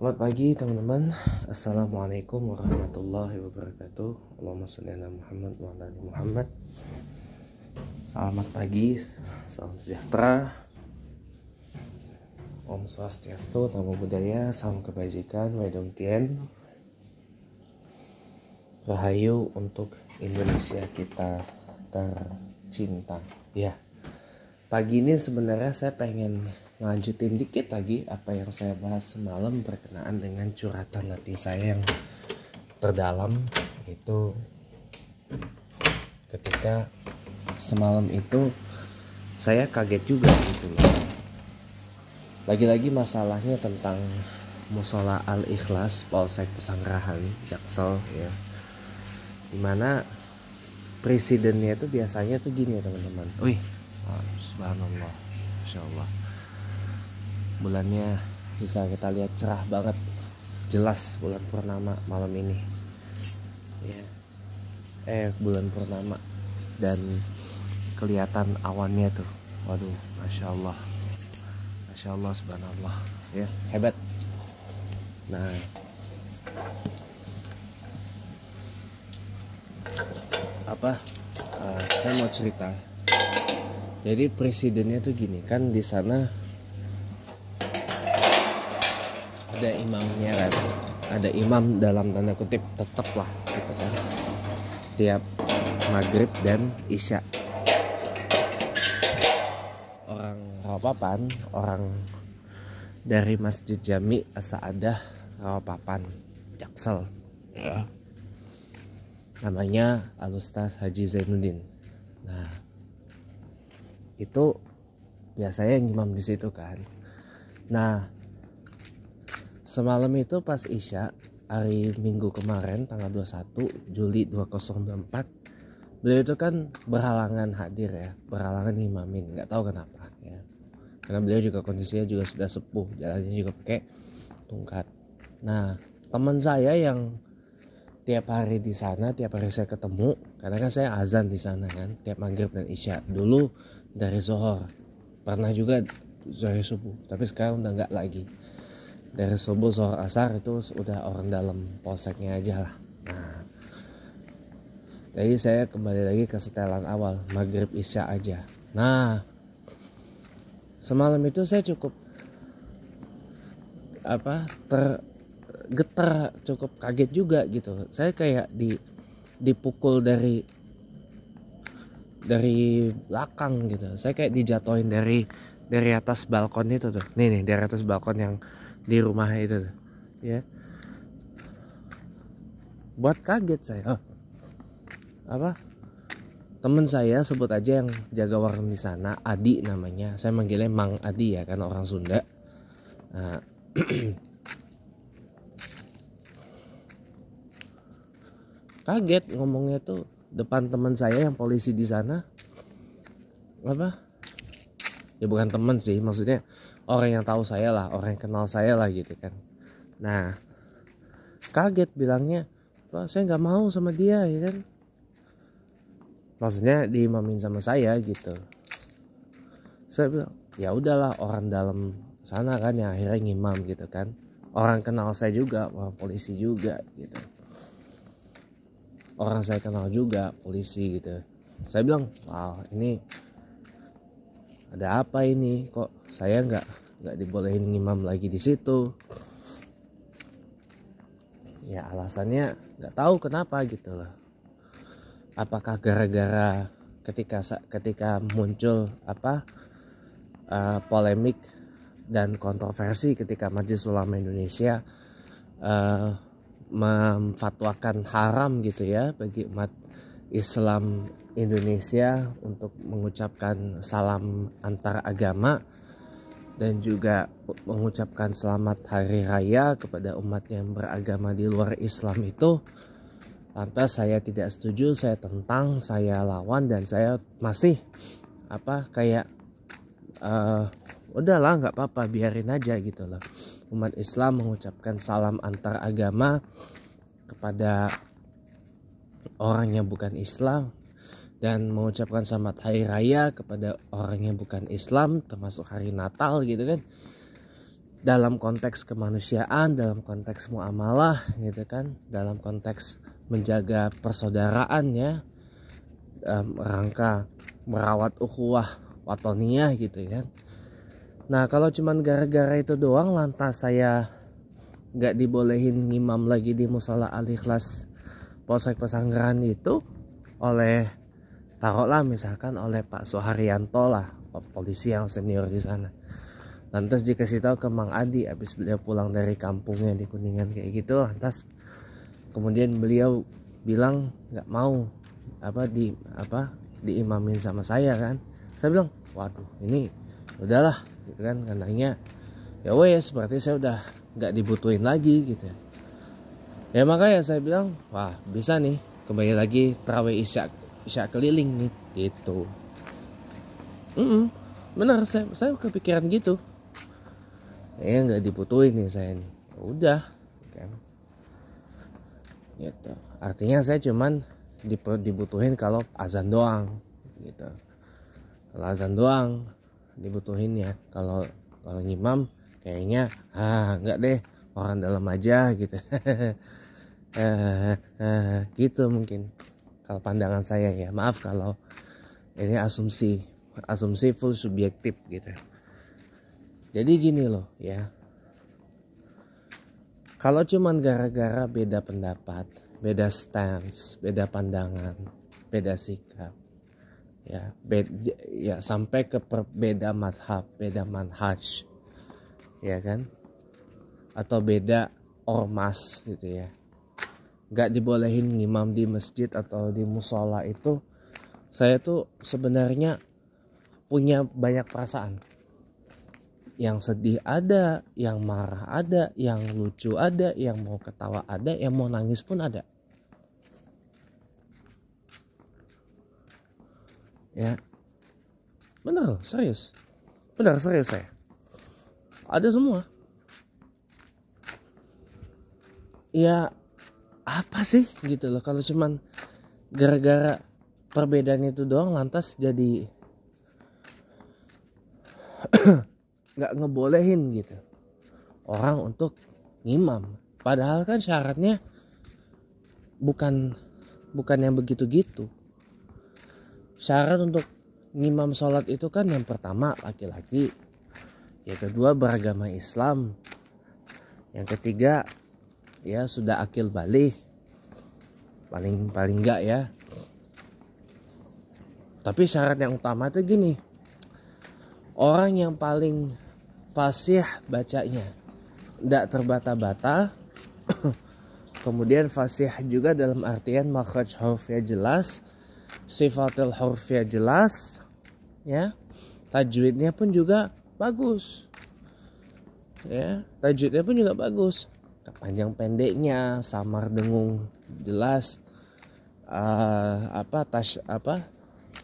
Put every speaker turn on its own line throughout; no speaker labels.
Selamat pagi teman-teman. Assalamualaikum warahmatullahi wabarakatuh. Allahumma sholli ala Muhammad wa ala ali Muhammad. Selamat pagi, salam sejahtera, Om Swastiastu, Namo Buddhaya, salam kebajikan, Wedong Tien, Rahayu untuk Indonesia kita tercinta. Ya, pagi ini sebenarnya saya pengen ngelanjutin dikit lagi apa yang saya bahas semalam berkenaan dengan curhatan hati saya yang terdalam. Itu ketika semalam itu saya kaget juga gitu loh. Lagi-lagi masalahnya tentang Mushola Al-Ikhlas Polsek Pesanggerahan Jaksel ya, dimana presidennya itu biasanya tuh gini ya teman-teman. Wih, subhanallah, masya Allah, bulannya bisa kita lihat cerah banget, jelas bulan purnama malam ini ya. Bulan purnama dan kelihatan awannya tuh, waduh, masya Allah, subhanallah ya, hebat. Nah, saya mau cerita. Jadi presidennya tuh gini kan, di sana ada imamnya kan, ada imam dalam tanda kutip, tetap lah gitu kan, tiap maghrib dan isya orang Rawapapan, orang dari Masjid Jami As-Sa'adah Rawapapan Jaksel ya, namanya Al-Ustaz Haji Zainuddin. Nah, itu biasanya yang imam di situ kan. Nah, semalam itu pas isya hari Minggu kemarin tanggal 21 Juli 2024, beliau itu kan berhalangan hadir ya, berhalangan imamin, nggak tahu kenapa ya, karena beliau juga kondisinya juga sudah sepuh, jalannya juga pakai tungkat. Nah, teman saya yang tiap hari di sana, tiap hari saya ketemu, karena kan saya azan di sana kan, tiap maghrib dan isya. Dulu dari zuhur, pernah juga dari subuh, tapi sekarang udah nggak lagi. Dari subuh, zuhur, asar itu udah orang dalam polseknya aja lah. Nah, jadi saya kembali lagi ke setelan awal, maghrib isya aja. Nah, semalam itu saya cukup tergetar, cukup kaget juga gitu. Saya kayak dipukul dari belakang gitu. Saya kayak dijatuhin dari atas balkon itu tuh. Nih dari atas balkon yang di rumah itu tuh. Ya. Buat kaget saya. Temen saya, sebut aja yang jaga warung di sana, Adi namanya. Saya manggilnya Mang Adi ya, kan orang Sunda. Nah, kaget ngomongnya tuh depan teman saya yang polisi di sana. Ya bukan teman sih, maksudnya orang yang tahu saya lah, orang yang kenal saya lah gitu kan. Nah, kaget bilangnya, "Pak, saya nggak mau sama dia," ya kan. Maksudnya diimamin sama saya gitu. Saya bilang, ya udahlah, orang dalam sana kan yang akhirnya ngimam gitu kan. Orang kenal saya juga, orang polisi juga gitu. Orang saya kenal juga polisi gitu. Saya bilang, "Wow, ini ada apa ini? Kok saya nggak dibolehin ngimam lagi di situ?" Ya alasannya nggak tahu kenapa gitu loh. Apakah gara-gara ketika muncul polemik dan kontroversi ketika Majelis Ulama Indonesia memfatwakan haram gitu ya bagi umat Islam Indonesia untuk mengucapkan salam antar agama dan juga mengucapkan selamat hari raya kepada umat yang beragama di luar Islam itu. Lantas saya tidak setuju, saya tentang, saya lawan, dan saya masih udahlah nggak apa-apa, biarin aja gitu loh. Umat Islam mengucapkan salam antar agama kepada orang yang bukan Islam, dan mengucapkan selamat hari raya kepada orang yang bukan Islam, termasuk hari Natal gitu kan. dalam konteks kemanusiaan, dalam konteks muamalah gitu kan, dalam konteks menjaga persaudaraan ya, dalam rangka merawat ukhuwah watoniyah gitu kan. Nah kalau cuman gara-gara itu doang lantas saya nggak dibolehin ngimam lagi di musola Al-Ikhlas Polsek Pesanggeran itu oleh, taruhlah misalkan oleh Pak Suharyanto lah, polisi yang senior di sana. Lantas dikasih tahu ke Mang Adi habis beliau pulang dari kampungnya di Kuningan kayak gitu. Lantas kemudian beliau bilang nggak mau diimamin sama saya kan. Saya bilang waduh ini udahlah gitu kan, katanya ya wes berarti saya udah nggak dibutuhin lagi gitu ya. Makanya saya bilang wah bisa nih kembali lagi tarawih isya keliling nih gitu. Benar saya kepikiran gitu. Kayaknya nggak dibutuhin nih saya nih. Udah kan. Gitu. Artinya saya cuman dibutuhin kalau azan doang gitu. Kalau azan doang dibutuhin ya. Kalau ngimam kayaknya nggak deh, orang dalam aja gitu. Gitu mungkin kalau pandangan saya ya. Maaf kalau ini asumsi full subjektif gitu. Jadi gini loh ya, kalau cuman gara-gara beda pendapat, beda stance, beda pandangan, beda sikap ya, sampai ke beda madhab, beda manhaj ya kan, atau beda ormas gitu ya, gak dibolehin ngimam di masjid atau di musola itu, saya tuh sebenarnya punya banyak perasaan. Yang sedih ada, yang marah ada, yang lucu ada, yang mau ketawa ada, yang mau nangis pun ada. Ya, benar serius saya. Ada semua. Ya apa sih gitu loh, kalau cuman gara-gara perbedaan itu doang lantas jadi nggak ngebolehin gitu orang untuk ngimam, padahal kan syaratnya bukan yang begitu-gitu. Syarat untuk ngimam sholat itu kan yang pertama laki-laki, yang kedua beragama Islam, yang ketiga ya sudah akil balik paling enggak ya. Tapi syarat yang utama itu gini, orang yang paling fasih bacanya, tidak terbata-bata, kemudian fasih juga dalam artian makhraj hurufnya jelas, sifatul hurufnya jelas, ya, tajwidnya pun juga bagus, ya, tajwidnya pun juga bagus, panjang pendeknya, samar dengung jelas,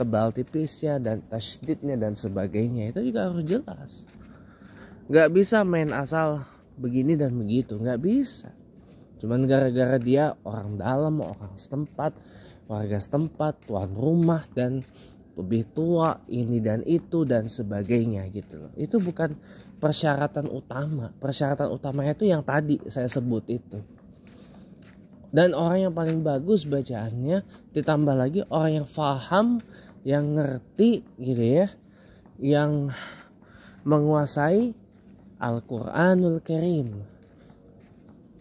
tebal tipisnya dan tasydidnya dan sebagainya itu juga harus jelas. Nggak bisa main asal begini dan begitu, nggak bisa. Cuman gara-gara dia orang dalam, orang setempat, warga setempat, tuan rumah dan lebih tua ini dan itu dan sebagainya gitu loh. Itu bukan persyaratan utama. Persyaratan utamanya itu yang tadi saya sebut itu. Dan orang yang paling bagus bacaannya, ditambah lagi orang yang paham, yang ngerti gitu ya, yang menguasai Al-Quranul Karim.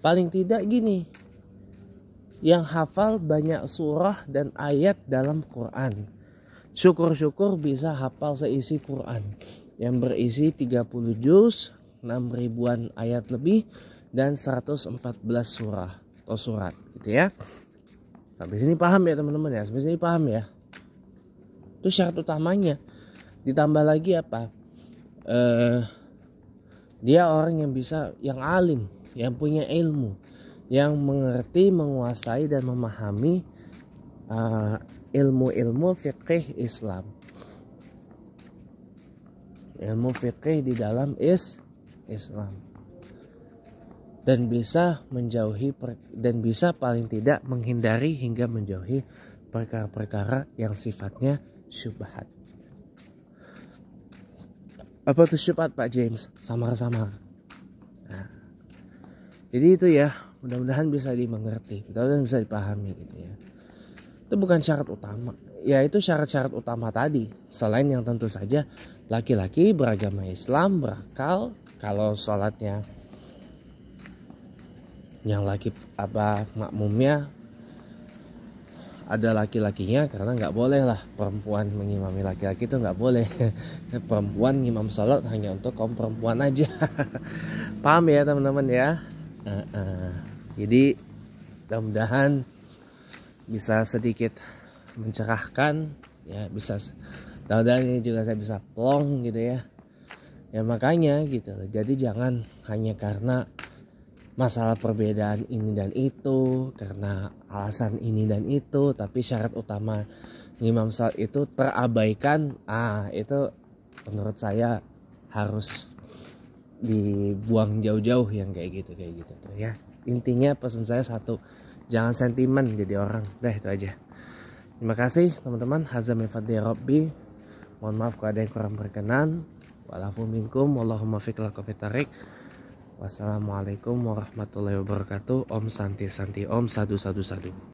Paling tidak gini, yang hafal banyak surah dan ayat dalam Quran. Syukur-syukur bisa hafal seisi Quran yang berisi 30 juz, 6.000-an ayat lebih dan 114 surah atau surat gitu ya. Sampai sini paham ya teman-teman ya? Sampai sini paham ya? Itu syarat utamanya. Ditambah lagi apa? Dia orang yang bisa, yang alim, yang punya ilmu, yang mengerti, menguasai dan memahami ilmu-ilmu fikih Islam, ilmu fikih di dalam Islam, dan bisa menjauhi dan bisa paling tidak menghindari hingga menjauhi perkara-perkara yang sifatnya syubhat. Apa itu syubhat Pak James? Samar-samar. Jadi itu ya, mudah-mudahan bisa dimengerti, mudah-mudahan bisa dipahami gitu ya. Itu bukan syarat utama. Ya itu syarat-syarat utama tadi. Selain yang tentu saja laki-laki beragama Islam berakal, kalau sholatnya yang laki makmumnya ada laki-lakinya, karena nggak boleh lah perempuan mengimami laki-laki, itu nggak boleh. Perempuan ngimam sholat hanya untuk kaum perempuan aja. Paham ya teman-teman ya. Jadi mudah-mudahan bisa sedikit mencerahkan ya, bisa mudah-mudahan ini juga saya bisa plong gitu ya. Ya makanya gitu, jadi jangan hanya karena masalah perbedaan ini dan itu, karena alasan ini dan itu, tapi syarat utama ngimam sholat itu terabaikan. Itu menurut saya harus dibuang jauh-jauh yang kayak gitu tuh ya. Intinya pesan saya satu, jangan sentimen jadi orang. Itu aja. Terima kasih teman-teman. Hadza min fadli Rabbi. Mohon maaf kalau ada yang kurang berkenan. Walafu minkum wallahumma fiq lakum fitarik. Wassalamualaikum warahmatullahi wabarakatuh. Om Santi Santi Om Sadu Sadu Sadu.